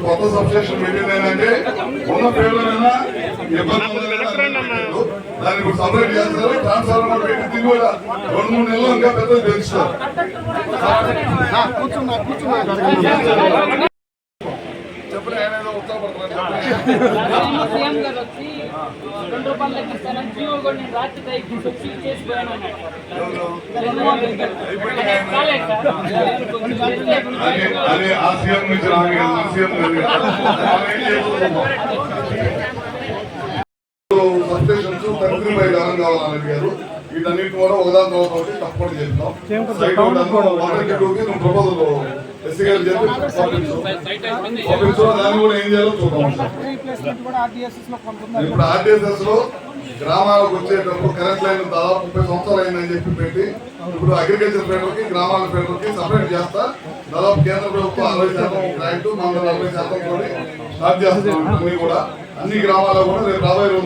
కొత్త సబ్స్టేషన్ పెట్టిందేంటంటే ఉన్న పేర్లైనా దాన్ని ఇప్పుడు సపరేట్ చేస్తారు. ట్రాన్స్ఫార్మర్ పెట్టి దీన్ని కూడా 2-3 నెలలు ఇంకా పెద్దది పెంచుతారు. చెప్పలే ఏమైనా ఉత్సాహపడుతున్నారు. అదే ఆ సీఎం నుంచి సబ్స్టేషన్స్ తండ్రిపై దానం కావాలని అడిగారు. వీటన్నిటి కూడా ఒకదాని తర్వాత ఒకటి తప్పకుండా చెప్తాం. సైట్ ప్రపోజల్ ఎస్సీ గారు చెప్పి దాన్ని కూడా ఏం చేయాలో చూద్దాం. ఇప్పుడు ఆర్టీఎస్ఎస్ లో గ్రామాలకు వచ్చేటప్పుడు కరెంట్ లైన్ దాదాపు 30 సంవత్సరాలు అయిందని చెప్పి పెట్టి ఇప్పుడు అగ్రికల్చర్ ఫెడరల్ కి గ్రామాల ఫెడరల్ కి సపరేట్ చేస్తా. దాదాపు కేంద్ర ప్రభుత్వం 60% గ్రాంట్, మన 40% కూడా స్టార్ట్ చేస్తున్నాం. అన్ని కూడా అన్ని గ్రామాల్లో కూడా రేపు రాబోయే రోజు